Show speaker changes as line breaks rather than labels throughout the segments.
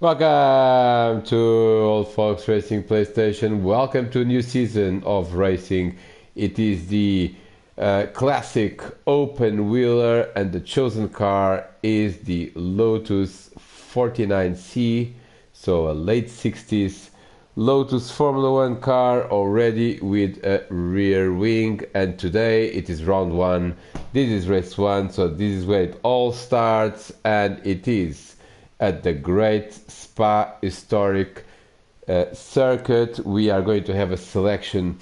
Welcome to Old Folks Racing PlayStation. Welcome to a new season of racing. It is the classic open wheeler, and the chosen car is the Lotus 49C, so a late 60s Lotus Formula One car already with a rear wing. And today it is round one. This is race one, so this is where it all starts, and it is at the Great Spa Historic Circuit. We are going to have a selection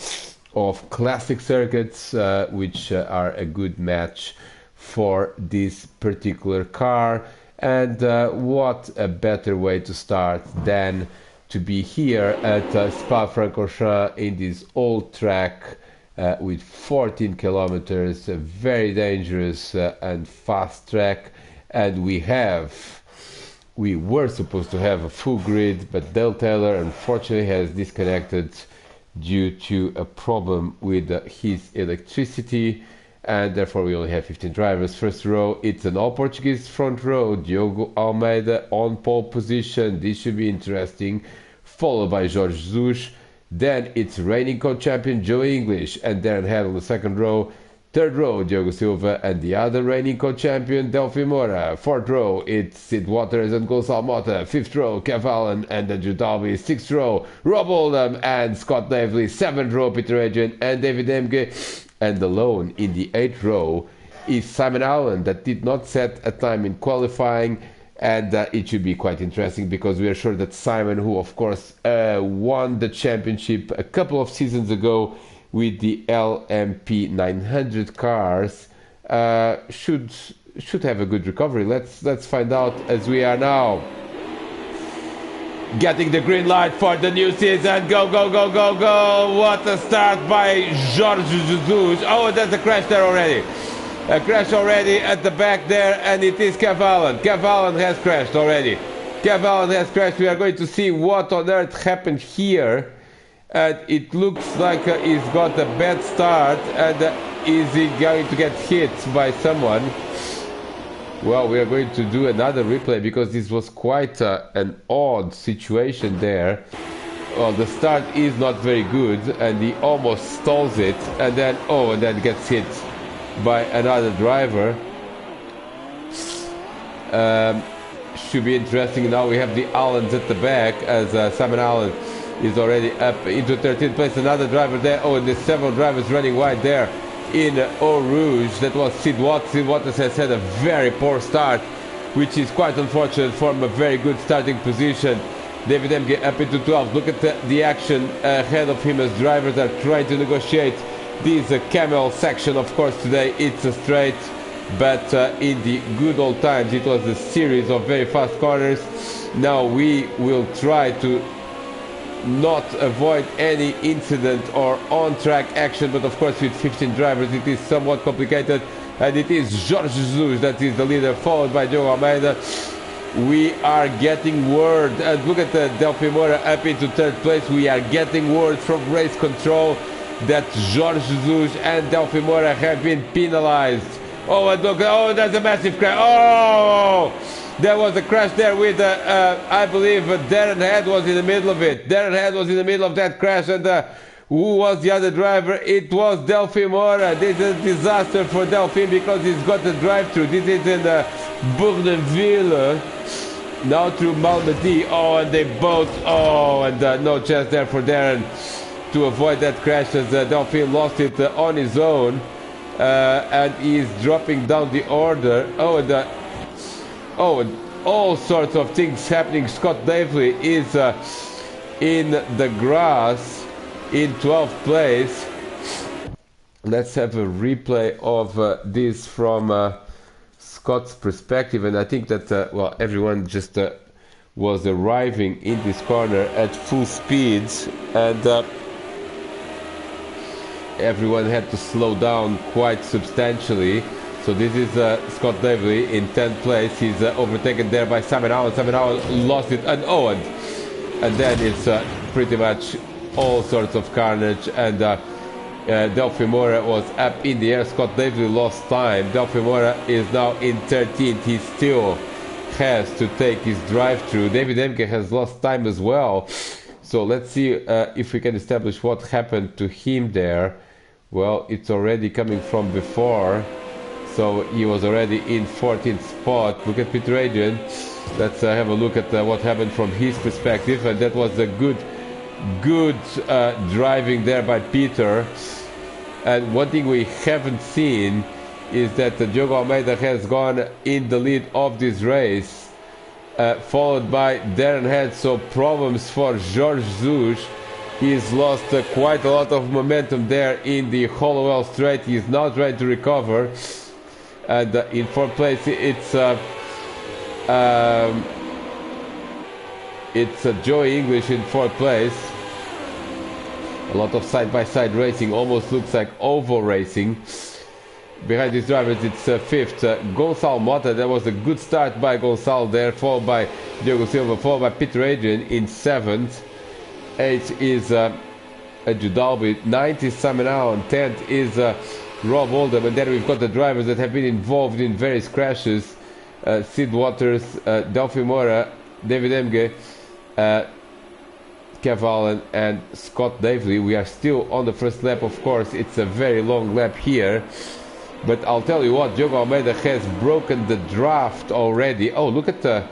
of classic circuits which are a good match for this particular car. And what a better way to start than to be here at Spa-Francorchamps in this old track with 14 kilometers, a very dangerous and fast track. And we were supposed to have a full grid, but Dale Taylor unfortunately has disconnected due to a problem with his electricity, and therefore we only have 15 drivers. First row, it's an all-Portuguese front row. Diogo Almeida on pole position. This should be interesting. Followed by Jorge Jesus. Then it's reigning co-champion Joe English and Darren Head on the second row. Third row, Diogo Silva and the other reigning co-champion Delphi Moura. Fourth row, it's Sid Waters and Gonçalo Mota. Fifth row, Kev Allen and Andrew Dalby. Sixth row, Rob Oldham and Scott Davely. Seventh row, Peter Adrian and David Emge. And alone in the eighth row is Simon Allen, that did not set a time in qualifying. And it should be quite interesting, because we are sure that Simon, who of course won the championship a couple of seasons ago with the LMP 900 cars, should have a good recovery. Let's find out as we are now getting the green light for the new season. Go, go, go, go, go! What a start by Jorge Jesus. Oh, there's a crash there already. A crash already at the back there, and it is Kev Allen. Kev Allen has crashed already. Kev Allen has crashed. We are going to see what on earth happened here. And it looks like he's got a bad start, and is he going to get hit by someone? Well, we are going to do another replay, because this was quite an odd situation there. Well, the start is not very good, and he almost stalls it, and then gets hit by another driver. Should be interesting. Now we have the Allens at the back, as Simon Allen is already up into 13th place. Another driver there. Oh, and there's several drivers running wide there in Eau Rouge. That was Sid Watts. Sid Watts has had a very poor start, which is quite unfortunate from a very good starting position. David Emge up into 12th. Look at the action ahead of him as drivers are trying to negotiate this camel section. Of course, today it's a straight, but in the good old times it was a series of very fast corners. Now we will try to not avoid any incident or on-track action, but of course with 15 drivers it is somewhat complicated, and it is Jorge Jesus that is the leader, followed by Joe Almeida. We are getting word, and look at Delphi Moura up into third place. We are getting word from race control that Jorge Jesus and Delphi Moura have been penalized. Oh, and look, oh, there's a massive crash. Oh, there was a crash there with, I believe, Darren Head was in the middle of it. Darren Head was in the middle of that crash, and who was the other driver? It was Delphi Moura. This is a disaster for Delphi, because he's got the drive-through. This is in Bournonville, now through Malmedy. Oh, and they both, and no chance there for Darren to avoid that crash, as Delphi lost it on his own, and he's dropping down the order. And all sorts of things happening. Scott Davely is in the grass in 12th place. Let's have a replay of this from Scott's perspective, and I think that everyone just was arriving in this corner at full speeds, and everyone had to slow down quite substantially. So this is Scott Davely in 10th place. He's overtaken there by Simon Allen. Simon Allen lost it, and then it's pretty much all sorts of carnage, and Delphi Moura was up in the air. Scott Davely lost time. Delphi Moura is now in 13th. He's still has to take his drive-through. David Emke has lost time as well. So let's see if we can establish what happened to him there. Well, it's already coming from before. So he was already in 14th spot. Look at Peter Adrian. Let's have a look at what happened from his perspective. And that was a good driving there by Peter. And one thing we haven't seen is that Diogo Almeida has gone in the lead of this race, followed by Darren Head. So problems for Jorge Jesus. He's lost quite a lot of momentum there in the Hollowell Straight. He's now trying to recover. And in fourth place, it's Joey English in fourth place. A lot of side-by-side racing, almost looks like oval racing. Behind these drivers, it's fifth. Gonçalo Mota, that was a good start by Gonçalo there, followed by Diogo Silva, followed by Peter Adrian in seventh. Eighth is Judalbi. Ninth is Simon Allen. 10th is Rob Oldham. And then we've got the drivers that have been involved in various crashes. Sid Waters, Delphi Mora, David Emge, Kev Allen and Scott Davely. We are still on the first lap, of course. It's a very long lap here. But I'll tell you what, Diogo Almeida has broken the draft already. Oh, look at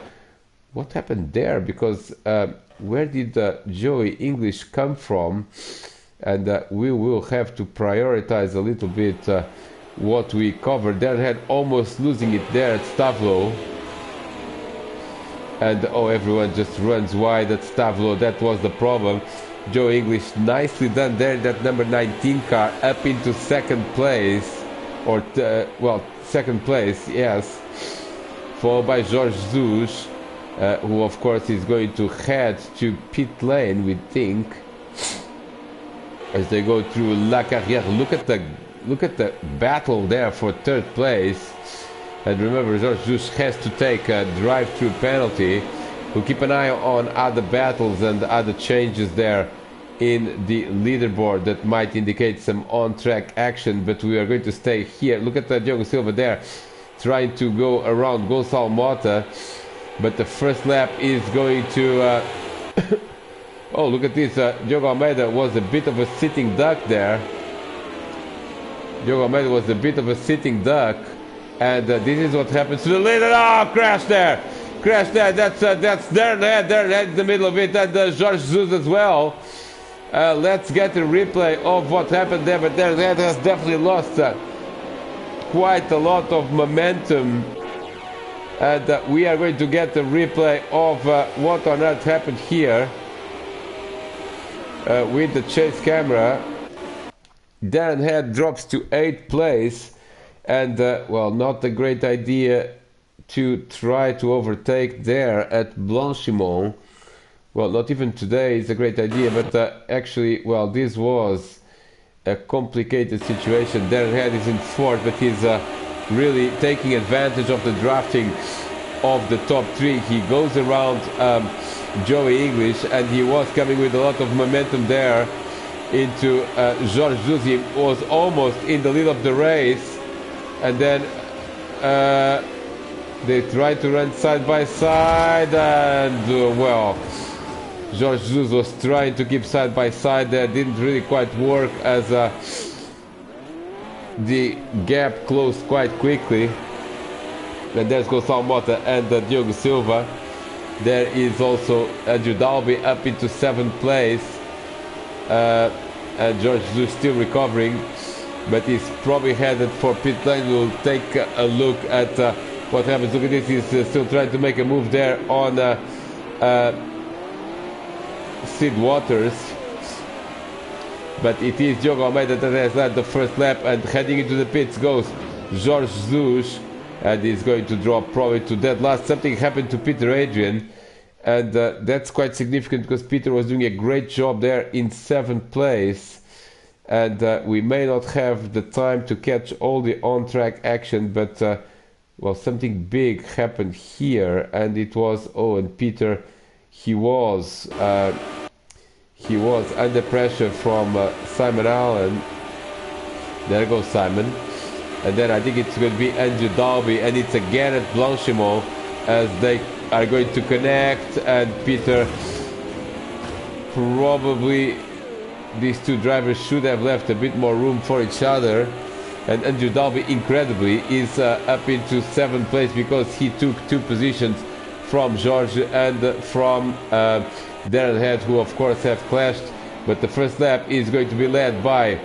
what happened there, because where did Joey English come from? And we will have to prioritize a little bit what we covered. Darren had almost losing it there at Stavlo. And oh, everyone just runs wide at Stavlo. That was the problem. Joe English, nicely done there. That number 19 car up into second place, or well, second place, yes. Followed by Jorge Jesus, who of course is going to head to pit lane, we think, as they go through La Carrière. Look at the battle there for third place. And remember, Jorge Jesus has to take a drive-through penalty. We'll keep an eye on other battles and other changes there in the leaderboard that might indicate some on-track action, but we are going to stay here. Look at Diogo Silva there, trying to go around Gonçalo Mota, but the first lap is going to... oh, look at this. Diogo Almeida was a bit of a sitting duck there. Diogo Almeida was a bit of a sitting duck. And this is what happens to the leader. Oh, crash there! Crash there! That's Darren Head in the middle of it, and Jorge Jesus as well. Let's get a replay of what happened there, but Darren Head has definitely lost quite a lot of momentum. And we are going to get a replay of what on earth happened here with the chase camera. Darren Head drops to 8th place. And, well, not a great idea to try to overtake there at Blanchimont. Well, not even today is a great idea, but actually, well, this was a complicated situation. Darren Head is in fourth, but he's really taking advantage of the drafting of the top three. He goes around Joey English, and he was coming with a lot of momentum there into Jorge Jesus. He was almost in the lead of the race. And then they tried to run side by side, and well, Jorge Jesus was trying to keep side by side there. Didn't really quite work, as the gap closed quite quickly. And there's Gonçalo Mota and Diogo Silva. There is also Judalbi up into 7th place, and Jorge Jesus still recovering, but he's probably headed for pit lane. We'll take a look at what happens. Look at this, he's still trying to make a move there on Sid Waters, but it is Diogo Almeida that has led the first lap, and heading into the pits goes Jorge Jesus, and he's going to drop probably to dead last. Something happened to Peter Adrian, and that's quite significant, because Peter was doing a great job there in 7th place. And we may not have the time to catch all the on-track action, but well, something big happened here, and it was, oh, and Peter, he was under pressure from Simon Allen. There goes Simon, and then I think it's going to be Andrew Dalby, and it's again at Blanchimont. as they are going to connect, and Peter, probably these two drivers should have left a bit more room for each other. And Andrew Dalby, incredibly, is up into 7th place because he took 2 positions from George and from Darren Head, who of course have clashed. But the first lap is going to be led by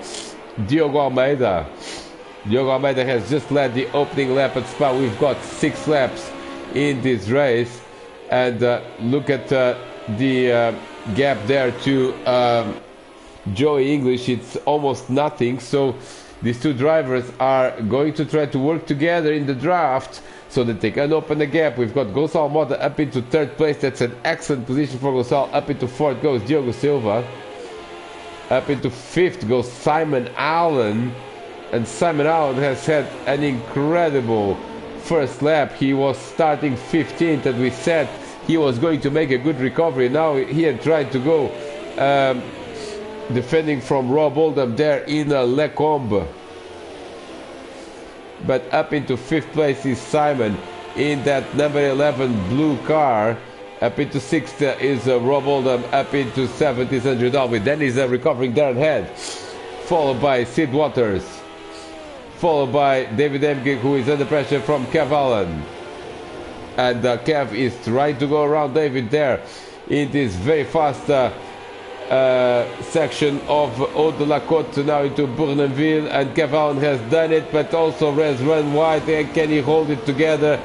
Diogo Almeida. Diogo Almeida has just led the opening lap at Spa. We've got 6 laps in this race, and look at the gap there to Joey English. It's almost nothing. So these two drivers are going to try to work together in the draft so that they can open the gap. We've got Gonçalo Mota up into 3rd place. That's an excellent position for Gonçalo. Up into 4th goes Diogo Silva. Up into 5th goes Simon Allen. And Simon Allen has had an incredible first lap. He was starting 15th, and we said he was going to make a good recovery. Now he had tried to go defending from Rob Oldham there in Lecombe. But up into 5th place is Simon in that number 11 blue car. Up into 6th is Rob Oldham. Up into 7th is Andrew Dalby. Then is recovering Darren Head, followed by Sid Waters, followed by David Emge, who is under pressure from Kev Allen. And Kev is trying to go around David there in this very fast section of Haut de la Côte, now into Bournonville, and Kev Allen has done it, but also has run wide. Can he hold it together?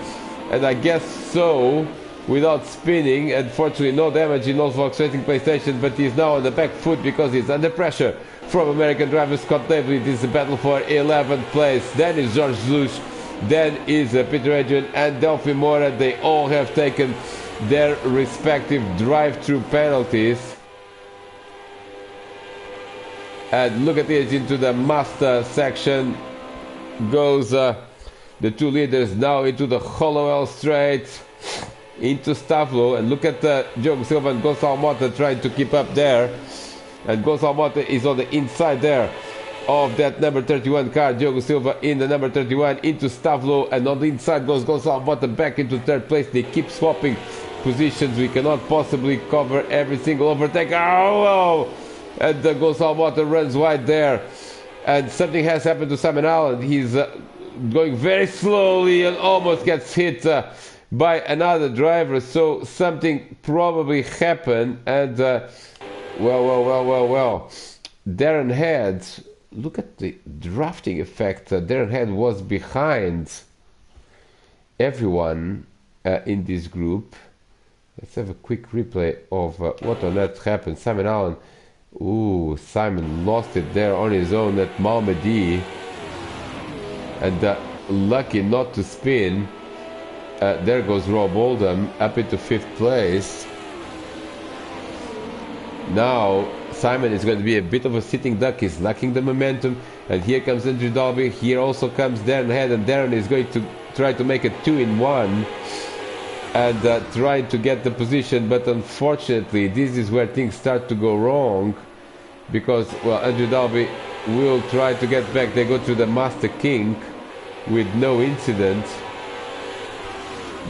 And I guess so, without spinning. Unfortunately, no damage in Volkswagen Racing PlayStation, but he's now on the back foot because he's under pressure from American driver Scott David. It is a battle for 11th place. Then is George Lush, then is Peter Adrian and Delphi Mora. They all have taken their respective drive-through penalties. And look at this, into the master section goes the two leaders now into the Hollowell Straight, into Stavlo. And look at Diogo Silva and Gonçalo Mota trying to keep up there. And Gonçalo Mota is on the inside there of that number 31 car. Diogo Silva in the number 31 into Stavlo, and on the inside goes Gonçalo Mota back into 3rd place. They keep swapping positions. We cannot possibly cover every single overtake. Oh! And Gonçalo Mota runs wide there, and something has happened to Simon Allen. He's going very slowly and almost gets hit by another driver. So something probably happened, and well. Darren Head, look at the drafting effect. Darren Head was behind everyone in this group. Let's have a quick replay of what on earth happened. Simon Allen. Ooh, Simon lost it there on his own at Malmedy, and lucky not to spin. There goes Rob Oldham up into 5th place. Now Simon is going to be a bit of a sitting duck. He's lacking the momentum, and here comes Andrew Dalby. Here also comes Darren Head, and Darren is going to try to make a 2-in-1 and trying to get the position, but unfortunately this is where things start to go wrong, because, well, Andrew Dalby will try to get back. They go to the Master King with no incident,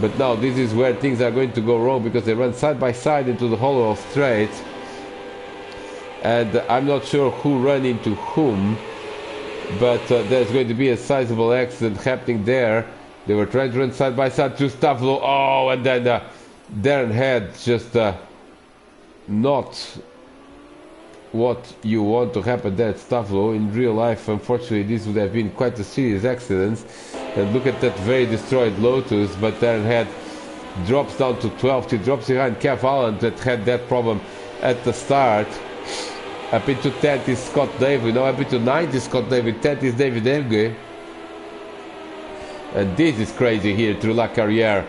but now this is where things are going to go wrong, because they run side by side into the Hollowell Straight, and I'm not sure who ran into whom, but there's going to be a sizable accident happening there. They were trying to run side by side through Stavlo. Oh, and then Darren Head just not what you want to happen there at Stavlo. In real life, unfortunately, this would have been quite a serious accident. And look at that very destroyed Lotus, but Darren Head drops down to 12th. He drops behind Kev Allen that had that problem at the start. Up into 10th is Scott David. Now up into 9th is Scott David. 10th is David Emge. And this is crazy here through La Carrière.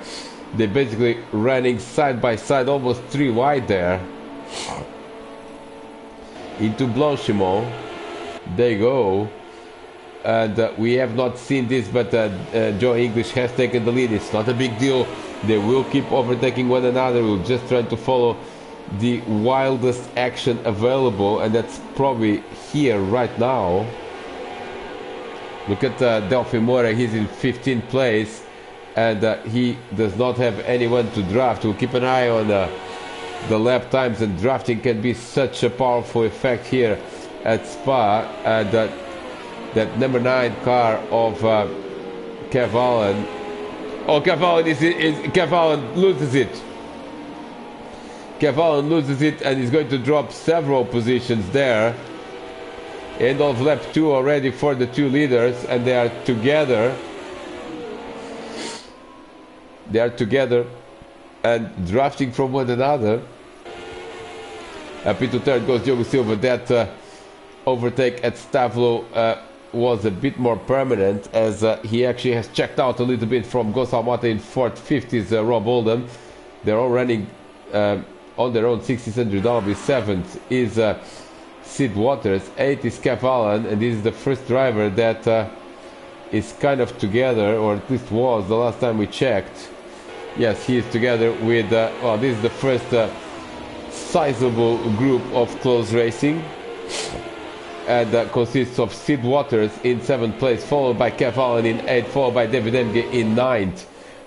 They're basically running side by side, almost 3 wide there. Into Blanchimont they go. And we have not seen this, but Joe English has taken the lead. It's not a big deal. They will keep overtaking one another. We'll just try to follow the wildest action available, and that's probably here right now. Look at Delphi Mora. He's in 15th place, and he does not have anyone to draft. We'll keep an eye on the lap times, and drafting can be such a powerful effect here at Spa. And that number 9 car of Kev Allen. Oh, Kev Allen loses it. Kev Allen loses it, and he's going to drop several positions there. End of lap 2 already for the 2 leaders, and they are together. They are together and drafting from one another. Up into third goes Diogo Silva. That overtake at Stavlo was a bit more permanent, as he actually has checked out a little bit from Gonçalo Mota in fourth. Fifth is Rob Oldham. They're all running on their own. 6th is Andrew Dalby. 7th is Sid Waters. 8th is Kev Allen, and this is the first driver that is kind of together, or at least was the last time we checked. Yes, he is together with, well, this is the first sizable group of close racing, and consists of Sid Waters in 7th place, followed by Kev Allen in 8th, followed by David Emge in 9th,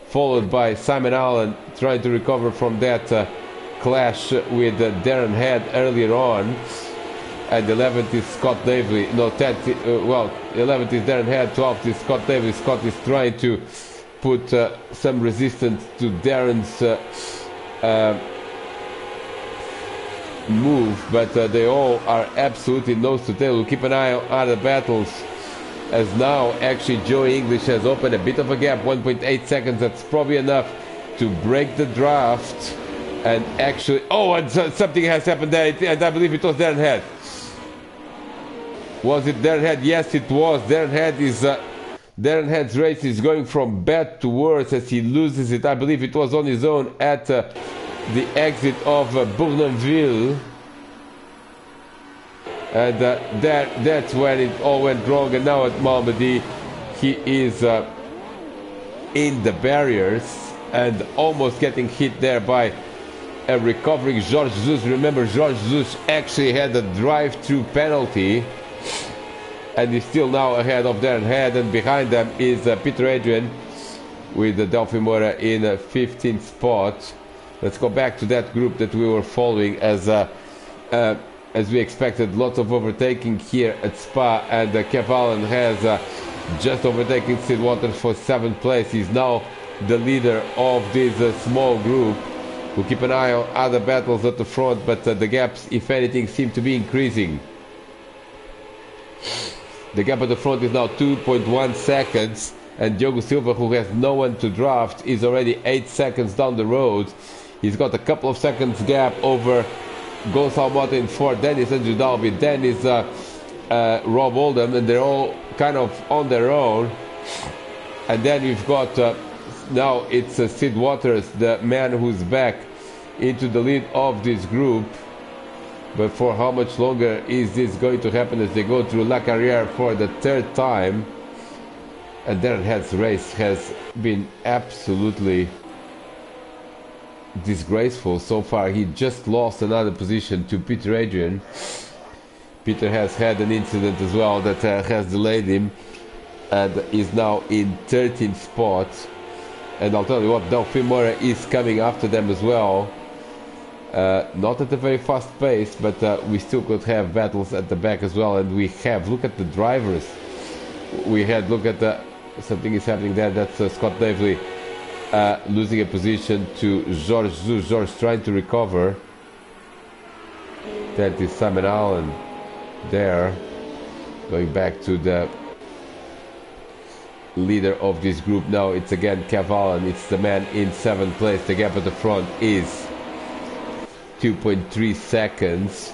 followed by Simon Allen trying to recover from that clash with Darren Head earlier on, and 11th is Scott Davely. No, 10th, well, 11th is Darren Head, 12th is Scott Davely. Scott is trying to put some resistance to Darren's move, but they all are absolutely nose to tail. We'll keep an eye on other battles, as now actually Joe English has opened a bit of a gap, 1.8 seconds. That's probably enough to break the draft. And actually, oh, and something has happened there, and I believe it was Darren Head. Was it Darren Head? Yes, it was. Darren Head's race is going from bad to worse as he loses it. I believe it was on his own at the exit of Bournonville. And that's when it all went wrong. And now at Malmedy, he is in the barriers and almost getting hit there by a recovering Jorge Jesus. Remember, Jorge Jesus actually had a drive-through penalty, and he's still now ahead of Darren Head, and behind them is Peter Adrian with Delphi Moura in 15th spot. Let's go back to that group that we were following, as we expected. Lots of overtaking here at Spa, and Kev Allen has just overtaken Sid Waters for 7th place. He's now the leader of this small group. We'll keep an eye on other battles at the front, but the gaps, if anything, seem to be increasing. The gap at the front is now 2.1 seconds, and Diogo Silva, who has no one to draft, is already 8 seconds down the road. He's got a couple of seconds gap over Gonçalo Mota in 4th, then is Andrew Dalby, then is Rob Oldham, and they're all kind of on their own. And then we've got now it's Sid Waters, the man who's back into the lead of this group. But for how much longer is this going to happen as they go through La Carrière for the 3rd time? And Darren Head's race has been absolutely disgraceful so far. He just lost another position to Peter Adrian. Peter has had an incident as well that has delayed him, and is now in 13th spot. And I'll tell you what, Delphi Moura is coming after them as well. Not at a very fast pace, but we still could have battles at the back as well. And we have, look at the drivers. We had, look at the, something is happening there. That's Scott Davely losing a position to Jorge Jesus. Jorge trying to recover. That is Simon Allen there, going back to the leader of this group. Now it's again Kev Allen. It's the man in 7th place. The gap at the front is 2.3 seconds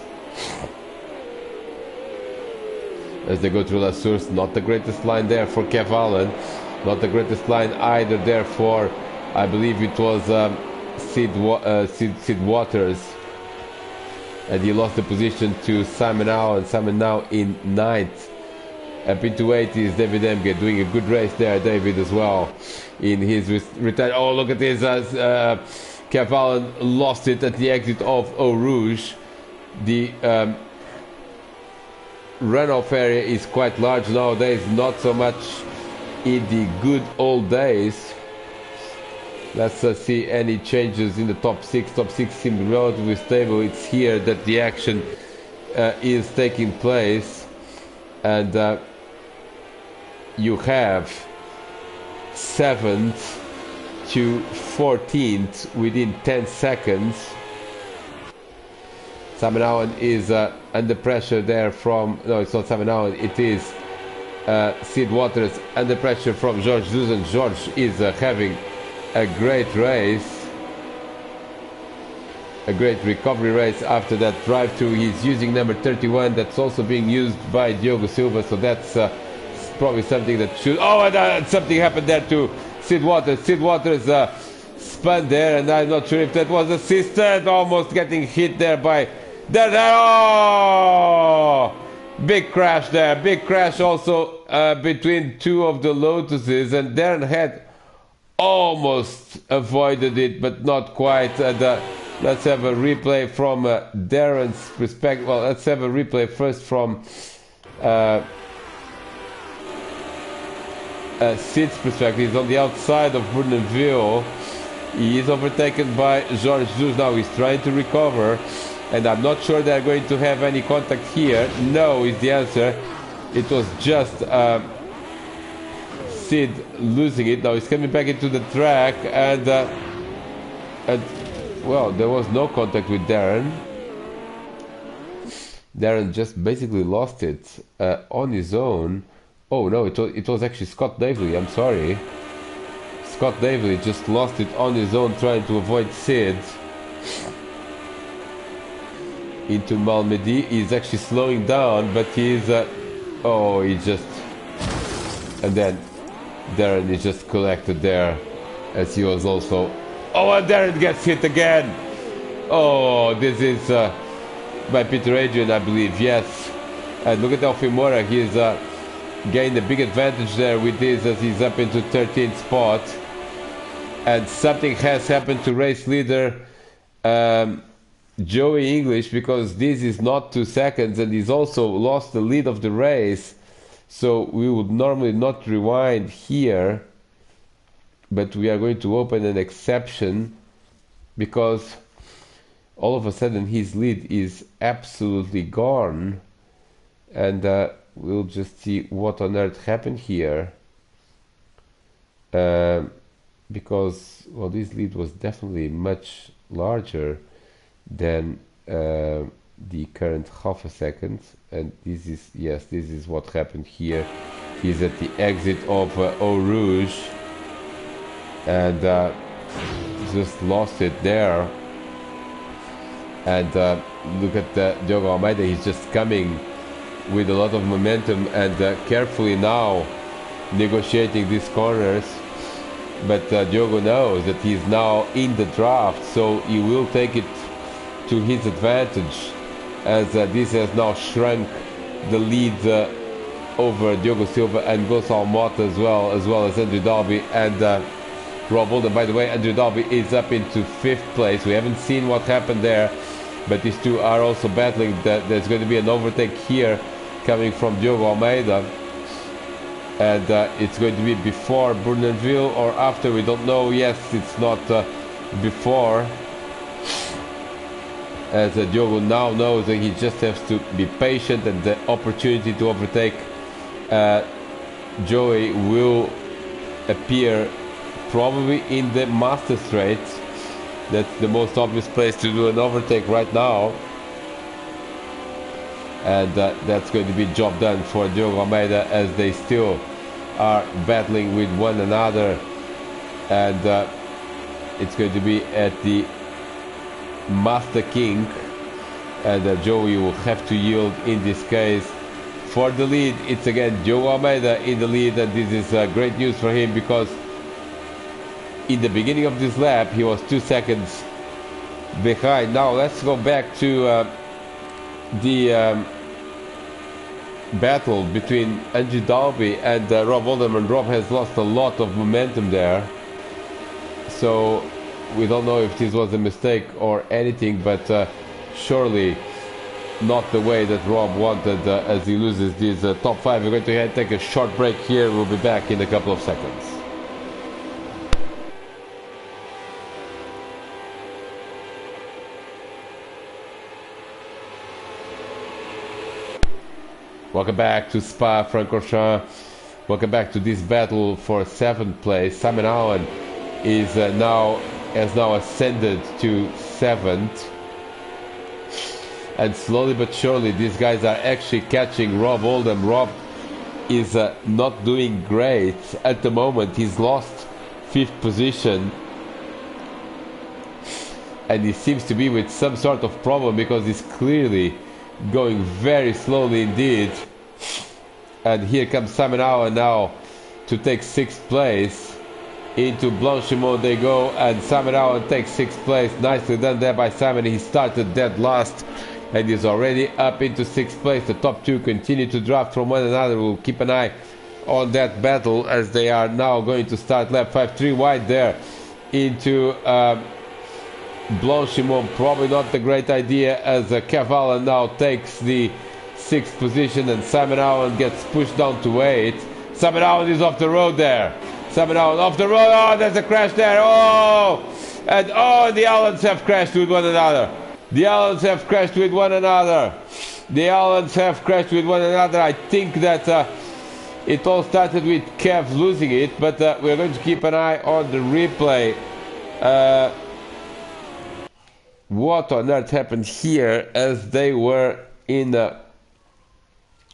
as they go through La Source. Not the greatest line there for Kev Allen, not the greatest line either there for, I believe it was Sid Waters, and he lost the position to Simon Allen. Simon now in 9th. Up into 8th is David Emge, doing a good race there. David as well in his return. Oh, look at this. Kev Allen lost it at the exit of Eau Rouge. The runoff area is quite large nowadays, not so much in the good old days. Let's see any changes in the top 6. Top 6 seems relatively stable. It's here that the action is taking place, and you have 7th to 14th within 10 seconds. Samanawan is under pressure there from, no, it's not Samanawan, it is Sid Waters under pressure from George Zuzan. George is having a great race, a great recovery race after that drive through. He's using number 31, that's also being used by Diogo Silva, so that's probably something that should, oh, and something happened there to Sid Waters. Sid Waters spun there, and I'm not sure if that was assisted, almost getting hit there by oh, big crash there, big crash also between two of the Lotuses, and Darren had almost avoided it, but not quite. Let's have a replay from Darren's perspective. Well, let's have a replay first from Sid's perspective. He's on the outside of Bournonville. He is overtaken by George Zuz. Now he's trying to recover, and I'm not sure they're going to have any contact here. No is the answer. It was just Sid losing it. Now he's coming back into the track, and well, there was no contact with Darren. Darren just basically lost it on his own. Oh no, it was actually Scott Davely. I'm sorry. Scott Davely just lost it on his own trying to avoid Sid. Into Malmedy. He's actually slowing down, but he's oh, he just, and then Darren is just collected there, as he was also, oh, and Darren gets hit again. Oh, this is by Peter Adrian, I believe. Yes, and look at Alfimora. He's gained a big advantage there with this, as he's up into 13th spot, and something has happened to race leader Joey English, because this is not 2 seconds, and he's also lost the lead of the race. So we would normally not rewind here, but we are going to open an exception, because all of a sudden his lead is absolutely gone, and we'll just see what on earth happened here, because, well, this lead was definitely much larger than the current half a second, and this is, yes, this is what happened here. He's at the exit of Eau Rouge, and just lost it there. And look at Diogo Almeida. He's just coming with a lot of momentum and carefully now negotiating these corners, but Diogo knows that he's now in the draft, so he will take it to his advantage, as this has now shrunk the lead over Diogo Silva and Gonçalo Mota as well as Andrew Dalby and Rob Holden. By the way, Andrew Dalby is up into 5th place. We haven't seen what happened there, but these two are also battling. There's going to be an overtake here coming from Diogo Almeida, and it's going to be before Bournonville or after, we don't know. Yes, it's not before, as Diogo now knows that he just has to be patient, and the opportunity to overtake Joey will appear probably in the Master Straight. That's the most obvious place to do an overtake right now, and that's going to be job done for Diogo Almeida, as they still are battling with one another, and it's going to be at the Master King, and Joey will have to yield in this case for the lead. It's again Diogo Almeida in the lead, and this is great news for him, because in the beginning of this lap he was 2 seconds behind. Now let's go back to the battle between Andrew Dalby and Rob Alderman. Rob has lost a lot of momentum there, so we don't know if this was a mistake or anything, but surely not the way that Rob wanted, as he loses these top 5. We're going to take a short break here. We'll be back in a couple of seconds. Welcome back to Spa-Francorchamps. Welcome back to this battle for 7th place. Simon Allen is has now ascended to 7th. And slowly but surely these guys are actually catching Rob Oldham. Rob is not doing great at the moment. He's lost 5th position. And he seems to be with some sort of problem because he's clearly going very slowly indeed. And here comes Simon Allen now to take 6th place. Into Blanchimont they go, and Simon Allen takes 6th place. Nicely done there by Simon. He started dead last and is already up into 6th place. The top two continue to draft from one another. We'll keep an eye on that battle as they are now going to start lap 5. 3 wide there into Blanchimont. Probably not a great idea as Cavallo now takes the 6th position and Simon Allen gets pushed down to 8th. Simon Allen is off the road there. Simon Allen off the road. Oh, there's a crash there. Oh, and the Allens have crashed with one another. The Allens have crashed with one another. The Allens have crashed with one another. I think that it all started with Kev losing it, but we're going to keep an eye on the replay. What on earth happened here as they were in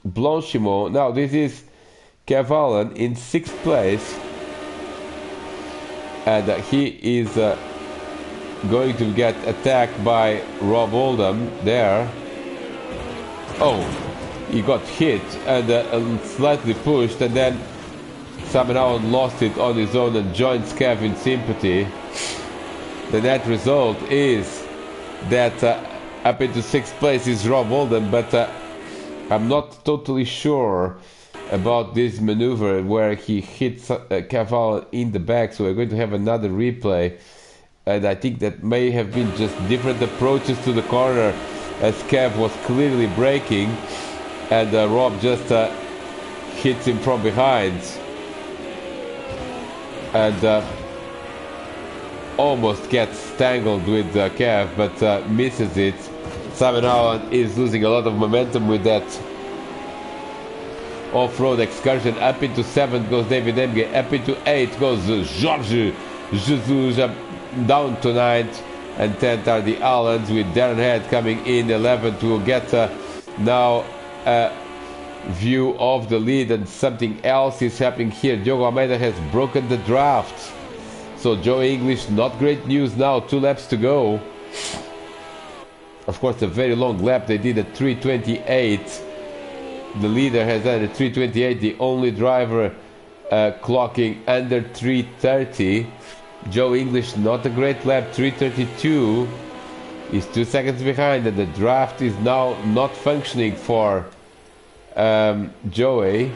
Blanchimont? Now this is Kev Allen in 6th place, and he is going to get attacked by Rob Oldham there. Oh, he got hit and slightly pushed, and then Simon Allen lost it on his own and joins Kev in sympathy. The net result is that up into 6th place is Rob Oldham, but I'm not totally sure about this maneuver where he hits Cavallo in the back, so we're going to have another replay, and I think that may have been just different approaches to the corner as Kev was clearly braking and Rob just hits him from behind and almost gets tangled with Kev, but misses it. Simon Allen is losing a lot of momentum with that off-road excursion. Up into 7th goes David Emge. Up into 8th goes Georges Jesus. Down to 9th and 10th are the Allens with Darren Head coming in 11th. We'll get now a view of the lead, and something else is happening here. Diogo Almeida has broken the draft. So Joe English, not great news now. 2 laps to go. Of course, a very long lap. They did a 3:28. The leader has done a 3:28. The only driver clocking under 3:30. Joe English, not a great lap. 3:32 is 2 seconds behind, and the draft is now not functioning for Joey.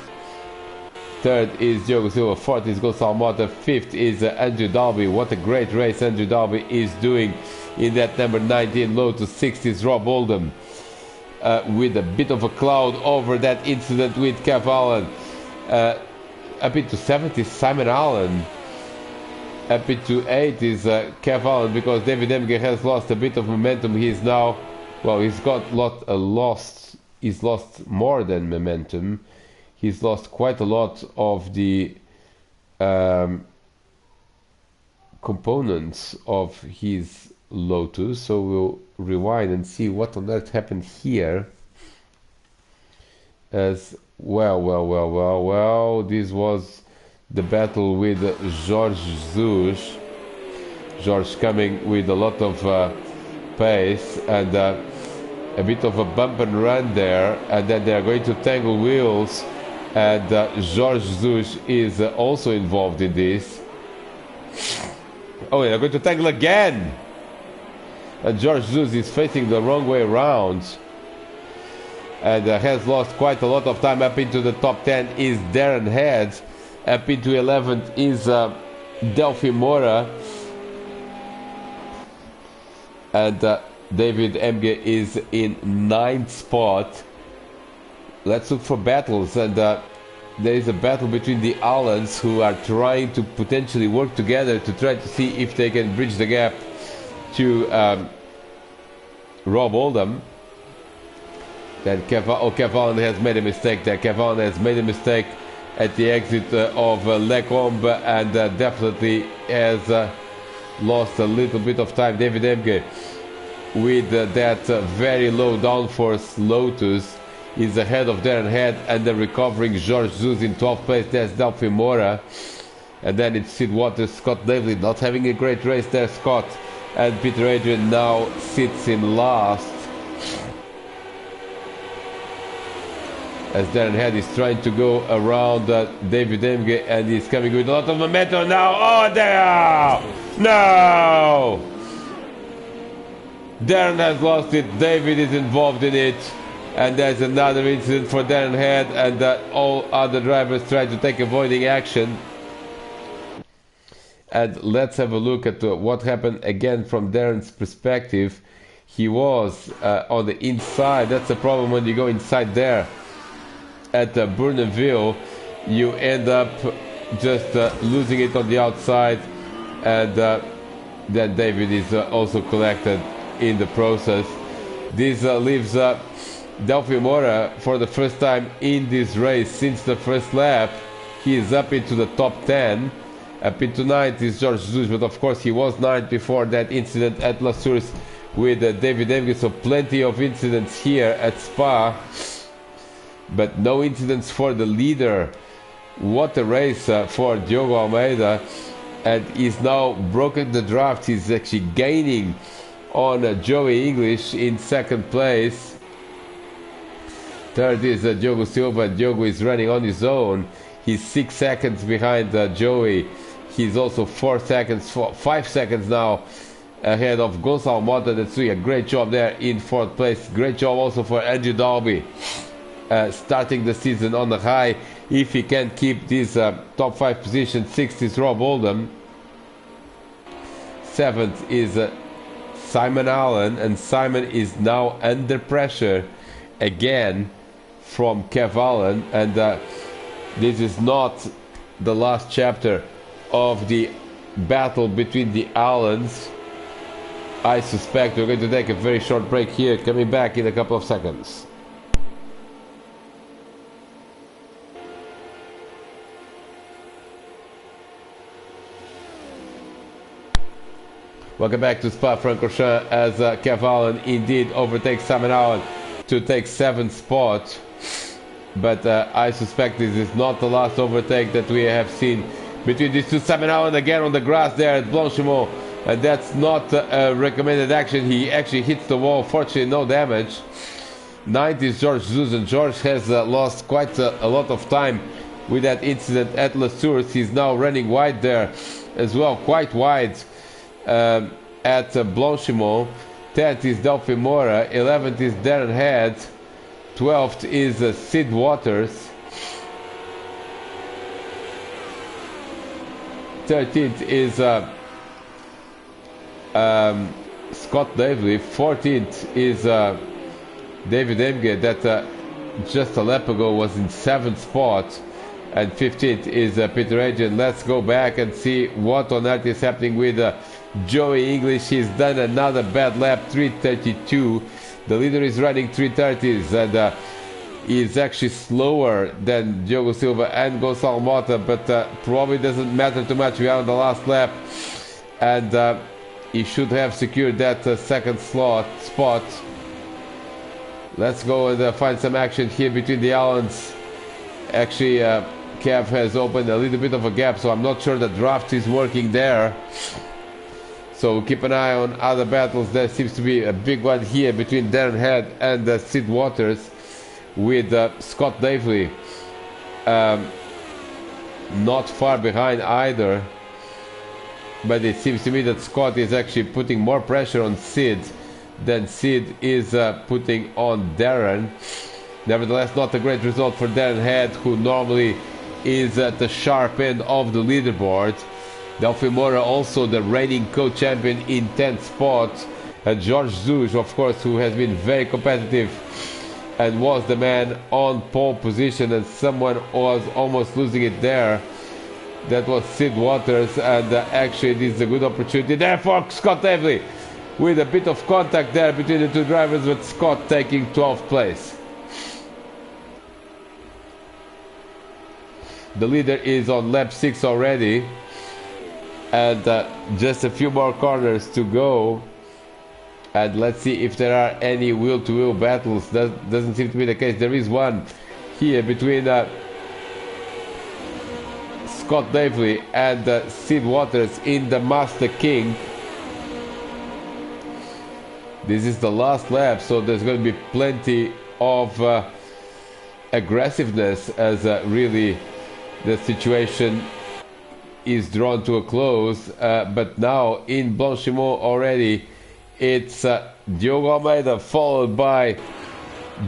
3rd is Diogo Silva. 4th is Gonçalo Mota. 5th is Andrew Dalby. What a great race Andrew Dalby is doing in that number 19 Lotus. 6th is Rob Oldham. With a bit of a cloud over that incident with Kev Allen. Up into 7th is Simon Allen. Up into 8th is Kev Allen, because David Emge has lost a bit of momentum. He's now, well, he's lost more than momentum. He's lost quite a lot of the components of his Lotus. So we'll rewind and see what on earth happened here. As well, this was the battle with Jorge Jesus. Jorge coming with a lot of pace and a bit of a bump and run there, and then they're going to tangle wheels, and Jorge Jesus is also involved in this. Oh, they're going to tangle again, and Jorge Jesus is facing the wrong way around and has lost quite a lot of time. Up into the top 10 is Darren Head. Up into 11th is Delphi Moura, and David Emge is in 9th spot. Let's look for battles, and there is a battle between the Allens, who are trying to potentially work together to try to see if they can bridge the gap to Rob Oldham. Then Cavalli has made a mistake there. Cavalli has made a mistake at the exit of Lecombe, and definitely has lost a little bit of time. David Emge with that very low downforce Lotus is ahead of Darren Head, and the recovering George Zeus in 12th place. There's Delphi Mora, and then it's Sid Waters, Scott Davely not having a great race there. Scott and Peter Adrian now sits in last, as Darren Head is trying to go around David Emge, and he's coming with a lot of momentum now. Oh, there! No! Darren has lost it. David is involved in it, and there's another incident for Darren Head, and all other drivers try to take avoiding action. And let's have a look at what happened again from Darren's perspective. He was on the inside. That's the problem when you go inside there at Bournonville. You end up just losing it on the outside, and then David is also collected in the process. This leaves Delphi Mora for the first time in this race since the first lap. He is up into the top 10. Up into 9th is George Zeus, but of course he was 9th before that incident at La Source with David Emge. So plenty of incidents here at Spa, but no incidents for the leader. What a race for Diogo Almeida, and he's now broken the draft. He's actually gaining on Joey English in 2nd place. 3rd is Diogo Silva. Diogo is running on his own. He's 6 seconds behind Joey. He's also 5 seconds now ahead of Gonçalo Mota. That's doing a great job there in 4th place. Great job also for Andrew Dalby, starting the season on the high. If he can keep this top 5 position. 6th is Rob Oldham. 7th is Simon Allen, and Simon is now under pressure again from Kev Allen, and this is not the last chapter of the battle between the Allens. I suspect we're going to take a very short break here, coming back in a couple of seconds. Welcome back to Spa-Francorchamps, as Kev Allen indeed overtakes Simon Allen to take 7th spot. But I suspect this is not the last overtake that we have seen between these two. Simon Allen again on the grass there at Blanchimont, and that's not a recommended action. He actually hits the wall, fortunately no damage. 9th is George Zeus, and George has lost quite a lot of time with that incident at La Source. He's now running wide there as well, quite wide at Blanchimont. 10th is Delphi Mora. 11th is Darren Head. 12th is Sid Waters. 13th is Scott Davely. 14th is David Emge, that just a lap ago was in 7th spot. And 15th is Peter Adrian. Let's go back and see what on earth is happening with Joey English. He's done another bad lap, 3:32. The leader is running 3:30s, and is actually slower than Diogo Silva and Gonçalo Mota, but probably doesn't matter too much. We are on the last lap, and he should have secured that second spot. Let's go and find some action here between the Allens. Actually, Kev has opened a little bit of a gap, so I'm not sure the draft is working there. So keep an eye on other battles. There seems to be a big one here between Darren Head and Sid Waters, with Scott Davely not far behind either. But it seems to me that Scott is actually putting more pressure on Sid than Sid is putting on Darren. Nevertheless, not a great result for Darren Head, who normally is at the sharp end of the leaderboard. Delphi Mora, also the reigning co-champion, in 10th spot. George Zeus, of course, who has been very competitive and was the man on pole position, and someone was almost losing it there. That was Sid Waters, and actually this is a good opportunity there for Scott Davely, with a bit of contact there between the two drivers, with Scott taking 12th place. The leader is on lap 6 already, and just a few more corners to go. And let's see if there are any wheel-to-wheel battles. That doesn't seem to be the case. There is one here between Scott Davely and Sid Waters in the Master King. This is the last lap, so there's going to be plenty of aggressiveness as really the situation is drawn to a close. But now in Blanchimont already, it's Diogo Almeida followed by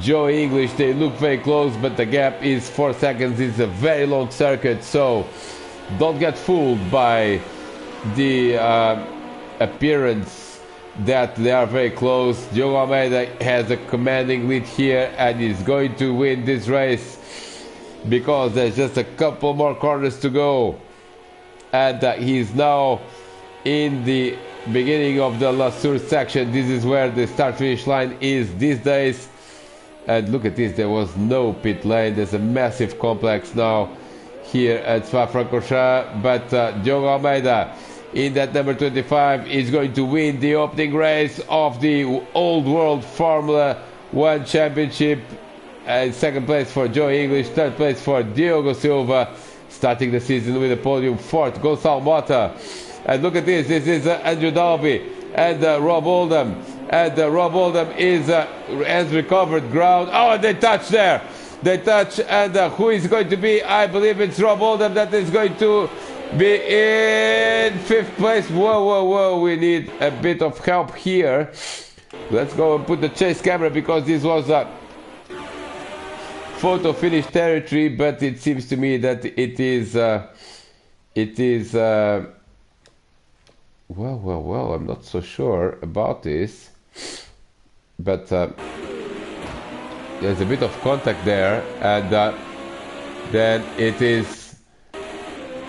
Joe English. They look very close, but the gap is 4 seconds. It's a very long circuit, so don't get fooled by the appearance that they are very close. Diogo Almeida has a commanding lead here and is going to win this race because there's just a couple more corners to go, and he's now in the beginning of the La Source section. This is where the start-finish line is these days. And look at this, there was no pit lane. There's a massive complex now here at Spa-Francorchamps, but Diogo Almeida in that number 25 is going to win the opening race of the Old World Formula 1 Championship. And second place for Joe English, third place for Diogo Silva, starting the season with a podium. Fourth, Gonçalo Mota. And look at this, this is Andrew Dalby and Rob Oldham. And Rob Oldham has recovered ground. Oh, and they touch there. They touch, and who is going to be? I believe it's Rob Oldham that is going to be in fifth place. Whoa, whoa, whoa, we need a bit of help here. Let's go and put the chase camera, because this was a photo finish territory, but it seems to me that it is well, I'm not so sure about this, but there's a bit of contact there, and then it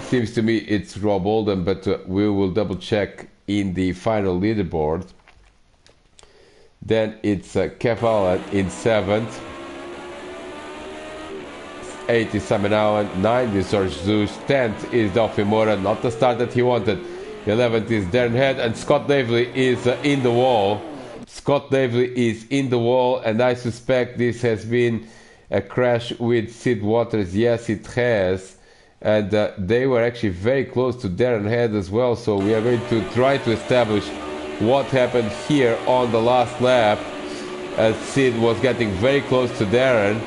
seems to me it's Rob Oldham, but we will double check in the final leaderboard. Then it's Kev Allen in 7th, 8th is Simon Allen, 9th is George Zeus, 10th is Delphi Moura, not the start that he wanted. 11th is Darren Head, and Scott Davely is in the wall. Scott Davely is in the wall, and I suspect this has been a crash with Sid Waters. Yes, it has. And they were actually very close to Darren Head as well, so we are going to try to establish what happened here on the last lap, as Sid was getting very close to Darren,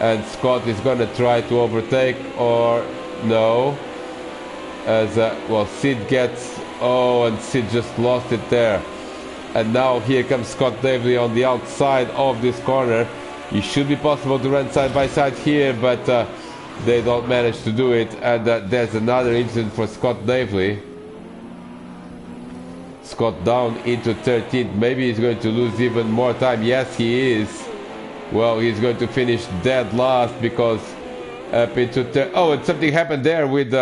and Scott is going to try to overtake, or no. As well, Sid gets, oh, and Sid just lost it there. And now here comes Scott Davely on the outside of this corner. It should be possible to run side by side here, but they don't manage to do it. And there's another incident for Scott Davely. Scott down into 13th. Maybe he's going to lose even more time. Yes, he is. Well, he's going to finish dead last, because up into oh, and something happened there with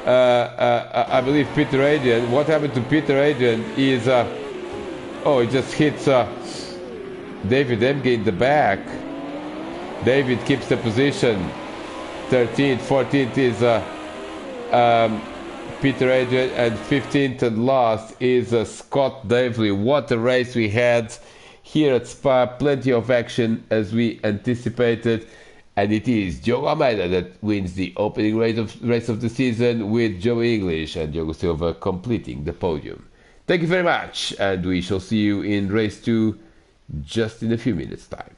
I believe Peter Adrian. What happened to Peter Adrian is oh, it just hits David Emge in the back. David keeps the position. 13th, 14th is Peter Adrian, and 15th and last is Scott Davely. What a race we had here at Spa. Plenty of action as we anticipated. And it is Diogo Almeida that wins the opening race of the season, with Joe English and Diogo Silva completing the podium. Thank you very much, and we shall see you in race 2 just in a few minutes' time.